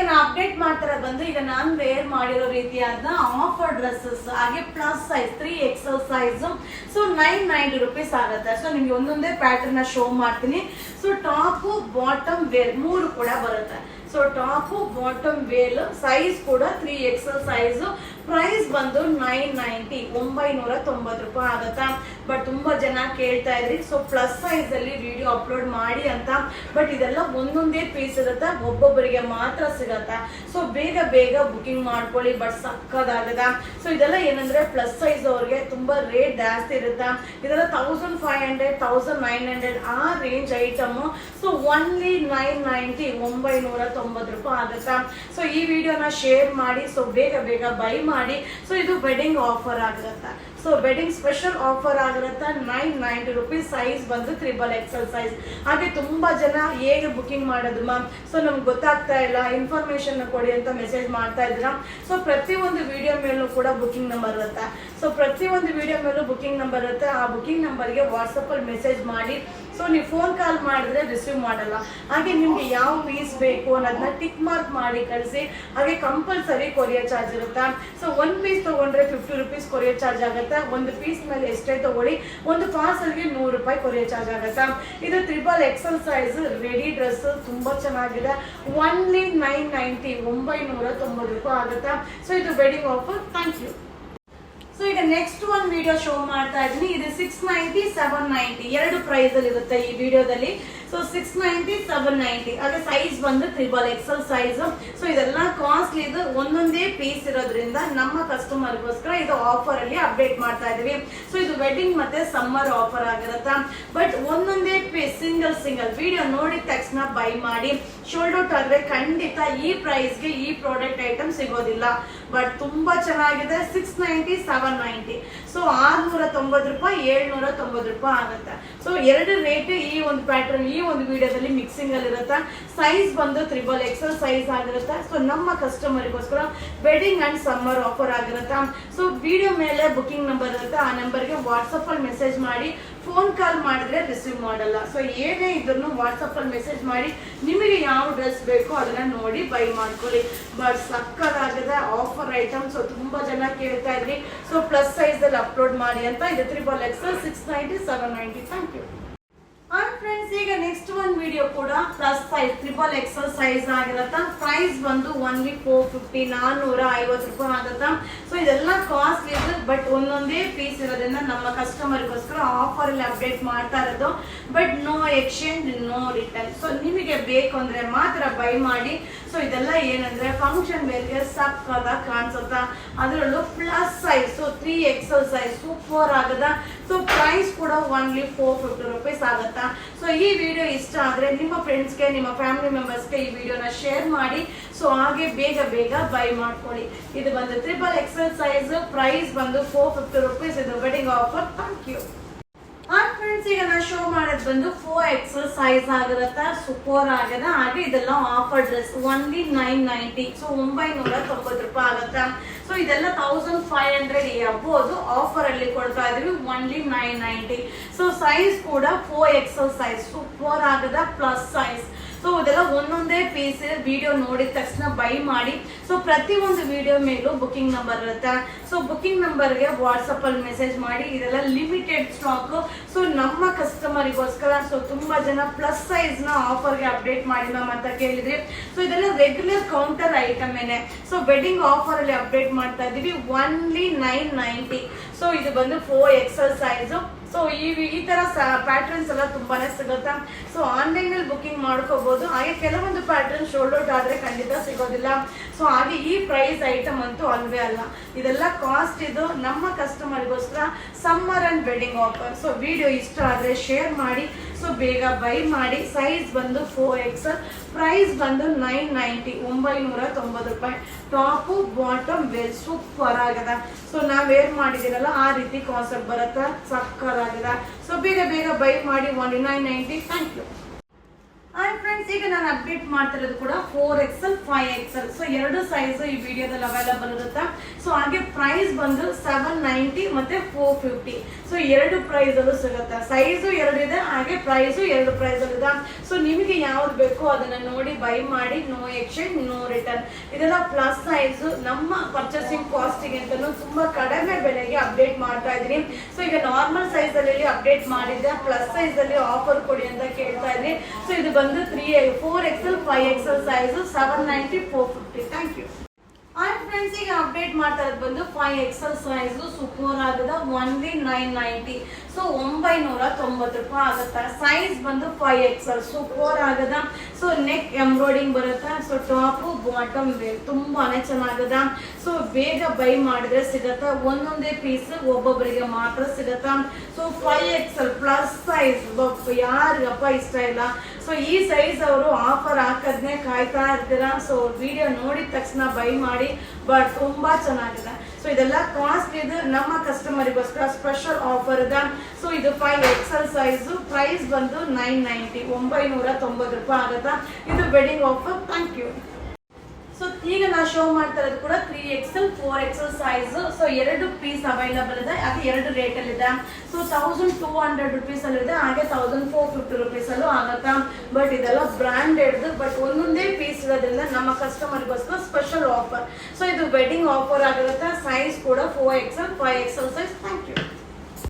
ನಾ ಅಪ್ಡೇಟ್ ಮಾಡ್ತಾರೆ ಬಂದು ಈಗ ನಾನು ವೇರ್ ಮಾಡಿರೋ ರೀತಿಯಾದ ಆಫರ್ ಡ್ರೆಸ್ಸಸ್ ಹಾಗೆ plus size 3XL size so 990 rupees ಆಗುತ್ತೆ. ಸೊ ನಿಮ್ಗೆ ಒಂದೊಂದೇ ಪ್ಯಾಟರ್ನ್ ಶೋ ಮಾಡ್ತೀನಿ. ಸೊ ಟಾಪ್ ಬಾಟಮ್ ವೇರ್ ಮೂರು ಕೂಡ ಬರುತ್ತೆ. So top bottom well size ಕೂಡ 3XL ಸೈಜ್. ಪ್ರೈಸ್ ಬಂದು 990 ರೂಪಾಯಿ ಆಗುತ್ತಾ. ಬಟ್ ತುಂಬಾ ಜನ ಕೇಳ್ತಾ ಇದ್ರಿ ಸೊ ಪ್ಲಸ್ ಸೈಜ್ ಅಲ್ಲಿ ವಿಡಿಯೋ ಅಪ್ಲೋಡ್ ಮಾಡಿ ಅಂತ. ಬಟ್ ಇದೆಲ್ಲ ಒಂದೊಂದೇ ಪೀಸ್ ಇರುತ್ತೆ, ಒಬ್ಬೊಬ್ಬರಿಗೆ ಮಾತ್ರ ಸಿಗತ್ತಾ. ಸೊ ಬೇಗ ಬೇಗ ಬುಕಿಂಗ್ ಮಾಡ್ಕೊಳ್ಳಿ. ಬಟ್ ಸಕ್ಕದಾಗದ. ಸೊ ಇದೆಲ್ಲ ಏನಂದ್ರೆ ಪ್ಲಸ್ ಸೈಜ್ ಅವ್ರಿಗೆ ತುಂಬಾ ರೇಟ್ ಜಾಸ್ತಿ ಇರುತ್ತಾ. ಇದೆಲ್ಲ 1500 1900 ಆ ರೇಂಜ್ ಐಟಮ್. ಸೊ ಓನ್ಲಿ 990 ರೂಪಾಯಿ ಆಗುತ್ತಾ. ಸೊ ಈ ವಿಡಿಯೋನ ಶೇರ್ ಮಾಡಿ. ಸೊ ಬೇಗ ಬೇಗ ಬೈ ಮಾಡಿ. ಸೊ ಇದು ವೆಡ್ಡಿಂಗ್ ಆಫರ್ ಆಗಿರುತ್ತೆ. ಸೊ ವೆಡ್ಡಿಂಗ್ ಸ್ಪೆಷಲ್ ಆಫರ್ ಆಗಿರುತ್ತೆ. 990 ರೂಪೀಸ್. ಸೈಜ್ ಬಂದು XXL ಸೈಜ್. ಹಾಗೆ ತುಂಬಾ ಜನ ಹೇಗೆ ಬುಕಿಂಗ್ ಮಾಡೋದು ಮ್ಯಾಮ್, ಸೊ ನಮ್ಗೆ ಗೊತ್ತಾಗ್ತಾ ಇಲ್ಲ, ಇನ್ಫಾರ್ಮೇಶನ್ ಕೊಡಿ ಅಂತ ಮೆಸೇಜ್ ಮಾಡ್ತಾ ಇದ್ದೀರಾ. ಸೊ ಪ್ರತಿಯೊಂದು ವಿಡಿಯೋ ಮೇಲೂ ಕೂಡ ಬುಕಿಂಗ್ ನಂಬರ್ ಇರುತ್ತೆ. ಸೊ ಪ್ರತಿಯೊಂದು ವಿಡಿಯೋ ಮೇಲೂ ಬುಕಿಂಗ್ ನಂಬರ್ ಇರುತ್ತೆ. ಆ ಬುಕಿಂಗ್ ನಂಬರ್ಗೆ ವಾಟ್ಸಪ್ ಅಲ್ಲಿ ಮೆಸೇಜ್ ಮಾಡಿ. ಸೊ ನೀವು ಫೋನ್ ಕಾಲ್ ಮಾಡಿದ್ರೆ ರಿಸೀವ್ ಮಾಡಲ್ಲ. ಹಾಗೆ ನಿಮ್ಗೆ ಯಾವ ಪೀಸ್ ಬೇಕು ಅನ್ನೋದನ್ನ ಟಿಕ್ ಮಾರ್ಕ್ ಮಾಡಿ ಕಳಿಸಿ. ಹಾಗೆ ಕಂಪಲ್ಸರಿ ಕೊರಿಯರ್ ಚಾರ್ಜ್ ಇರುತ್ತೆ. ಸೊ ಒಂದು ಪೀಸ್ ತಗೊಂಡ್ರೆ 50 ರೂಪೀಸ್ ಕೊರಿಯರ್ ಚಾರ್ಜ್ ಆಗುತ್ತೆ. ಒಂದು ಪೀಸ್ ಮೇಲೆ ಎಷ್ಟೇ ತಗೊಳ್ಳಿ, ಒಂದು ಪಾರ್ಸಲ್ಗೆ 100 ರೂಪಾಯಿ ಕೊರಿಯರ್ ಚಾರ್ಜ್ ಆಗುತ್ತೆ. ಇದು XXL ಸೈಜ್ ರೆಡಿ ಡ್ರೆಸ್ ತುಂಬಾ ಚೆನ್ನಾಗಿದೆ. ಓನ್ಲಿ 990 ರೂಪಾಯಿ ಆಗುತ್ತೆ. ಸೊ ಇದು wedding offer. Thank you. So ಈಗ ನೆಕ್ಸ್ಟ್ ಒಂದು ವಿಡಿಯೋ ಶೋ ಮಾಡ್ತಾ ಇದ್ದೀನಿ. ಇದು 690 790 ಎರಡು ಪ್ರೈಸ್ ಅಲ್ಲಿ ಇರುತ್ತೆ ಈ ವಿಡಿಯೋದಲ್ಲಿ. ಸೊ 690 790 ಹಾಗೆ ಸೈಜ್ ಬಂದು XXL ಸೈಜ್. ಸೊ ಇದೆಲ್ಲ ಕಾಸ್ಟ್ಲಿ. ಇದು ಒಂದೊಂದೇ ಪೀಸ್ ಇರೋದ್ರಿಂದ ನಮ್ಮ ಕಸ್ಟಮರ್ಗೋಸ್ಕರ ಇದು ಆಫರ್ ಅಲ್ಲಿ ಅಪ್ಡೇಟ್ ಮಾಡ್ತಾ ಇದೀವಿ. ಸೊ ಇದು ವೆಡ್ಡಿಂಗ್ ಮತ್ತೆ ಸಮ್ಮರ್ ಆಫರ್ ಆಗಿರುತ್ತೆ. ಬಟ್ ಒಂದೊಂದೇ ಪೀಸ್ ಸಿಂಗಲ್ ವಿಡಿಯೋ ನೋಡಿದ ತಕ್ಷಣ ಬೈ ಮಾಡಿ. ಶೋಲ್ಡ್ ಔಟ್ ಆದ್ರೆ ಖಂಡಿತ ಈ ಪ್ರೈಸ್ಗೆ ಈ ಪ್ರಾಡಕ್ಟ್ ಐಟಮ್ ಸಿಗೋದಿಲ್ಲ. ಬಟ್ ತುಂಬಾ ಚೆನ್ನಾಗಿದೆ. 690 790. ಸೊ 690 ರೂಪಾಯಿ 790 ರೂಪಾಯಿ ಆಗುತ್ತೆ. ಸೊ ಎರಡು ರೇಟ್ ಈ ಒಂದು ಪ್ಯಾಟರ್ನ್ ಈ ಒಂದು ವಿಡಿಯೋದಲ್ಲಿ ಮಿಕ್ಸಿಂಗ್ ಅಲ್ಲಿ ಇರುತ್ತೆ. ಸೈಜ್ ಬಂದು XXL ಸೈಜ್ ಆಗಿರುತ್ತೆ. ಸೊ ನಮ್ಮ ಕಸ್ಟಮರ್ಗೋಸ್ಕರ ವೆಡ್ಡಿಂಗ್ ಅಂಡ್ ಸಮ್ಮರ್ ಆಫರ್ ಆಗಿರುತ್ತೆ. ಸೊ ವಿಡಿಯೋ ಮೇಲೆ ಬುಕಿಂಗ್ ನಂಬರ್ ಇರುತ್ತೆ. ಆ ನಂಬರ್ಗೆ ವಾಟ್ಸಪ್ ಅಲ್ಲಿ ಮೆಸೇಜ್ ಮಾಡಿ. ಫೋನ್ ಕಾಲ್ ಮಾಡಿದ್ರೆ ರಿಸೀವ್ ಮಾಡಲ್ಲ. ಸೊ ಏನೇ ಇದನ್ನು ವಾಟ್ಸಪ್ ಅಲ್ಲಿ ಮೆಸೇಜ್ ಮಾಡಿ. ನಿಮಗೆ ಯಾವ ಡ್ರೆಸ್ ಬೇಕೋ ಅದನ್ನ ನೋಡಿ ಬೈ ಮಾಡ್ಕೊಳ್ಳಿ. ಬಟ್ ಸಕ್ಕದಾಗಿದೆ ಆಫರ್ ಐಟಮ್. ಸೊ ತುಂಬಾ ಜನ ಕೇಳ್ತಾ ಇದ್ರಿ ಸೊ ಪ್ಲಸ್ ಸೈಜ್ ಅಲ್ಲಿ ಅಪ್ಲೋಡ್ ಮಾಡಿ ಅಂತ. ಇದು XXL 690 790. Thank you. ಫ್ರೆಂಡ್ಸ್ ಈಗ ನೆಕ್ಸ್ಟ್ ಒಂದು ವಿಡಿಯೋ ಕೂಡ ಪ್ಲಸ್ ಸೈಜ್ XXL ಸೈಜ್ ಆಗಿರತ್ತ. ಪ್ರೈಸ್ ಬಂದು ಓನ್ಲಿ 450 450 ರೂಪಾಯಿ ಆಗುತ್ತಾ. ಸೊ ಇದೆಲ್ಲ ಕಾಸ್ಟ್ಲಿ ಇದೆ. ಬಟ್ ಒಂದೊಂದೇ ಪೀಸ್ ಇರೋದ್ರಿಂದ ನಮ್ಮ ಕಸ್ಟಮರ್ಗೋಸ್ಕರ ಆಫರ್ ಅಲ್ಲಿ ಅಪ್ಡೇಟ್ ಮಾಡ್ತಾ ಇರೋದು. But no exchange no return. So ನಿಮಗೆ ಬೇಕು ಅಂದ್ರೆ ಮಾತ್ರ ಬೈ ಮಾಡಿ. ಸೊ ಇದೆಲ್ಲ ಏನಂದ್ರೆ ಫಂಕ್ಷನ್ ವೇರ್ಗೆ ಸಕ್ಕದಾಗಿ ಕಾಣಿಸುತ್ತಾ. ಅದರಲ್ಲೂ plus size. So 3XL size super ಆಗದ. ಸೊ ಪ್ರೈಸ್ ಕೂಡ ಓನ್ಲಿ 450 ರೂಪೀಸ್ ಆಗುತ್ತಾ. ಸೊ ಈ ವಿಡಿಯೋ ಇಷ್ಟ ಆದ್ರೆ ನಿಮ್ಮ ಫ್ರೆಂಡ್ಸ್ಗೆ ನಿಮ್ಮ ಫ್ಯಾಮಿಲಿ ಮೆಂಬರ್ಸ್ಗೆ ಈ ವಿಡಿಯೋನ ಶೇರ್ ಮಾಡಿ. ಸೊ ಹಾಗೆ ಬೇಗ ಬೇಗ ಬೈ ಮಾಡ್ಕೊಳ್ಳಿ. ಇದು ಬಂದು XXL ಸೈಜ್. ಪ್ರೈಸ್ ಬಂದು 450 ರೂಪೀಸ್. ಇದು wedding offer. Thank you. Friends ಈಗ ನಾನು ಶೋ ಮಾಡೋದು ಬಂದು 4XL ಸೈಜ್ ಆಗಿರುತ್ತೆ. ಸೂಪರ್ ಆಗದ. ಹಾಗೆ ಇದೆಲ್ಲ ಆಫರ್ ಡ್ರೆಸ್ ಓನ್ಲಿ 990. ಸೊ 990 ರೂಪಾಯಿ ಆಗುತ್ತೆ. ಸೊ ಇದೆಲ್ಲ 1500 ಅಬೋದು ಆಫರ್ ಅಲ್ಲಿ ಕೊಡ್ತಾ ಇದೀವಿ. ಓನ್ಲಿ 990. ಸೊ ಸೈಜ್ ಕೂಡ 4XL ಸೈಜ್ ಸೂಪರ್ ಆಗದ ಪ್ಲಸ್ ಸೈಜ್. ಸೊ ಇದೆಲ್ಲ ಒಂದೊಂದೇ ಪೀಸ್. ವಿಡಿಯೋ ನೋಡಿದ ತಕ್ಷಣ ಬೈ ಮಾಡಿ. ಸೊ ಪ್ರತಿ ಒಂದು ವಿಡಿಯೋ ಮೇಲೂ ಬುಕಿಂಗ್ ನಂಬರ್ ಇರುತ್ತೆ. ಸೊ ಬುಕಿಂಗ್ ನಂಬರ್ಗೆ ವಾಟ್ಸಪ್ ಅಲ್ಲಿ ಮೆಸೇಜ್ ಮಾಡಿ. ಇದೆಲ್ಲ ಲಿಮಿಟೆಡ್ ಸ್ಟಾಕ್. ಸೊ ನಮ್ಮ ಕಸ್ಟಮರಿಗೋಸ್ಕರ. ಸೊ ತುಂಬಾ ಜನ ಪ್ಲಸ್ ಸೈಜ್ ನ ಆಫರ್ಗೆ ಅಪ್ಡೇಟ್ ಮಾಡಿ ಮ್ಯಾಮ್ ಅಂತ ಕೇಳಿದ್ರಿ. ಸೊ ಇದೆಲ್ಲ ರೆಗ್ಯುಲರ್ ಕೌಂಟರ್ ಐಟಮ್ ಏನೇ. ಸೊ ವೆಡ್ಡಿಂಗ್ ಆಫರ್ ಅಲ್ಲಿ ಅಪ್ಡೇಟ್ ಮಾಡ್ತಾ ಇದೀವಿ. ಓನ್ಲಿ 990. ಸೊ ಇದು ಬಂದು 4XL ಸೈಜ್. ಸೊ ಈ ತರ ಪ್ಯಾಟರ್ನ್ಸ್ ಎಲ್ಲ ತುಂಬಾನೇ ಸಿಗುತ್ತೆ. ಸೊ ಆನ್ಲೈನ್ ಅಲ್ಲಿ ಬುಕಿಂಗ್ ಮಾಡ್ಕೋಬಹುದು. ಹಾಗೆ ಕೆಲವೊಂದು ಪ್ಯಾಟರ್ನ್ ಶೋಲ್ಡ್ ಔಟ್ ಆದ್ರೆ ಖಂಡಿತ ಸಿಗೋದಿಲ್ಲ. ಸೊ ಹಾಗೆ ಈ ಪ್ರೈಸ್ ಐಟಮ್ ಅಂತೂ ಅಲ್ವೇ ಅಲ್ಲ. ಇದೆಲ್ಲ ಕಾಸ್ಟ್. ಇದು ನಮ್ಮ ಕಸ್ಟಮರ್ಗೋಸ್ಕರ summer and wedding offer. So video ಇಷ್ಟ ಆದ್ರೆ ಶೇರ್ ಮಾಡಿ. ಸೊ ಬೇಗ ಬೈ ಮಾಡಿ. ಸೈಜ್ ಬಂದು 4XL. ಪ್ರೈಸ್ ಬಂದು 990 ರೂಪಾಯಿ. ಟಾಪು ಬಾಟಮ್ ವೇರ್ ಸೂಪರ್ ಆಗದ. ಸೊ ನಾವ್ ವೇರ್ ಮಾಡಿದಿರಲ್ಲ ಆ ರೀತಿ ಕಾನ್ಸೆಪ್ಟ್ ಬರುತ್ತೆ. ಸಕ್ಕರ್ ಆಗದ. ಸೊ ಬೇಗ ಬೇಗ ಬೈ ಮಾಡಿ. Only 990. Thank you. Hi friends, ಈಗ ನಾನು ಅಪ್ಡೇಟ್ ಮಾಡ್ತಿರೋದು ಕೂಡ 4XL 5XL. ಸೊ ಎರಡು ಸೈಜ್ ಈ ವಿಡಿಯೋದಲ್ಲಿ ಅವೈಲಬಲ್ ಇರುತ್ತೆ. ಸೊ ಹಾಗೆ ಪ್ರೈಸ್ ಬಂದು 790 ಮತ್ತೆ 450. ಸೊ ಎರಡು ಪ್ರೈಸ್ ಅಲ್ಲೂ ಸಿಗುತ್ತೆ. ಸೈಜು ಎರಡು ಇದೆ, ಹಾಗೆ ಪ್ರೈಸು ಎರಡು ಪ್ರೈಸ್ ಅಲ್ಲಿ ಇದೆ. ಸೊ ನಿಮಗೆ ಯಾವ್ದು ಬೇಕೋ ಅದನ್ನ ನೋಡಿ ಬೈ ಮಾಡಿ. No exchange, no return. ಇದೆಲ್ಲ ಪ್ಲಸ್ ಸೈಜ್. ನಮ್ಮ ಪರ್ಚೇಸಿಂಗ್ ಕಾಸ್ಟಿಗೆ ಅಂತಾನು ತುಂಬಾ ಕಡಿಮೆ ಬೆಲೆಗೆ ಅಪ್ಡೇಟ್ ಮಾಡ್ತಾ ಇದೀನಿ. ಸೊ ಈಗ ನಾರ್ಮಲ್ ಸೈಜ್ ಅಲ್ಲಿ ಅಪ್ಡೇಟ್ ಮಾಡಿದ್ದೆ, ಪ್ಲಸ್ ಸೈಜ್ ಅಲ್ಲಿ ಆಫರ್ ಕೊಡಿ ಅಂತ ಕೇಳ್ತಾ ಇದ್ರಿ. ಸೊ ಇದು ಬಂದು 4XL 5XL size 790 450. Thank you. Hi friends, ಈಗ ಅಪ್ಡೇಟ್ ಮಾಡ್ತಾ ಇರೋದು ಬಂದು 5XL ಸೈಜ್ ಸೂಪರ್ ಆಗಿದೆ. ಓನ್ಲಿ 990. ಸೊ 990 ರೂಪಾಯಿ ಆಗುತ್ತೆ. ಸೈಜ್ ಬಂದು 5XL ಸೂಪರ್ ಆಗದ. ಸೊ ನೆಕ್ ಎಂಬ್ರಾಯ್ಡಿಂಗ್ ಬರುತ್ತೆ. ಸೊ ಟಾಪ್ ಬಾಟಮ್ ವೇರ್ ತುಂಬಾನೇ ಚೆನ್ನಾಗದ. ಸೊ ಬೇಗ ಬೈ ಮಾಡಿದ್ರೆ ಸಿಗತ್ತ. ಒಂದೊಂದೇ ಪೀಸ್ ಒಬ್ಬೊಬ್ಬರಿಗೆ ಮಾತ್ರ ಸಿಗತ್ತ. ಸೊ 5XL ಪ್ಲಸ್ ಸೈಜ್ ಯಾರಿಗಪ್ಪ ಇಷ್ಟ ಇಲ್ಲ. ಸೊ ಈ ಸೈಜ್ ಅವರು ಆಫರ್ ಹಾಕದ್ನೇ ಕಾಯ್ತಾ ಇರ್ತೀರಾ. ಸೊ ವಿಡಿಯೋ ನೋಡಿದ ತಕ್ಷಣ ಬೈ ಮಾಡಿ. ಬಟ್ ತುಂಬಾ ಚೆನ್ನಾಗಿದೆ. ಸೊ ಇದೆಲ್ಲ ಕಾಸ್ಟ್ ಇದು ನಮ್ಮ ಕಸ್ಟಮರಿಗೋಸ್ಕರ ಸ್ಪೆಷಲ್ ಆಫರ್ ಇದೆ. ಸೊ ಇದು 5XL ಸೈಜ್. ಪ್ರೈಸ್ ಬಂದು 990 990 ರೂಪಾಯಿ ಆಗುತ್ತಾ. ಇದು wedding offer. Thank you. So ಈಗ ನಾ ಶೋ ಮಾಡ್ತಾ ಇರೋದು ಕೂಡ 3XL 4XL ಸೈಜ್. ಸೊ ಎರಡು ಪೀಸ್ ಅವೈಲಬಲ್ ಇದೆ, ಹಾಗೆ ಎರಡು ರೇಟ್ ಅಲ್ಲಿ ಇದೆ. ಸೊ 1200 ರುಪೀಸ್ ಅಲ್ಲಿ ಇದೆ, ಹಾಗೆ 1450 ರುಪೀಸ್ ಅಲ್ಲೂ ಆಗತ್ತಾ. ಬಟ್ ಇದೆಲ್ಲ ಬ್ರಾಂಡೆಡ್. ಬಟ್ ಒಂದೊಂದೇ ಪೀಸ್ ಇರೋದ್ರಿಂದ ನಮ್ಮ ಕಸ್ಟಮರ್ಗೋಸ್ಕರ ಸ್ಪೆಷಲ್ ಆಫರ್. ಸೊ ಇದು ವೆಡ್ಡಿಂಗ್ ಆಫರ್ ಆಗಿರುತ್ತೆ. ಸೈಜ್ ಕೂಡ 4XL 5XL size. Thank you.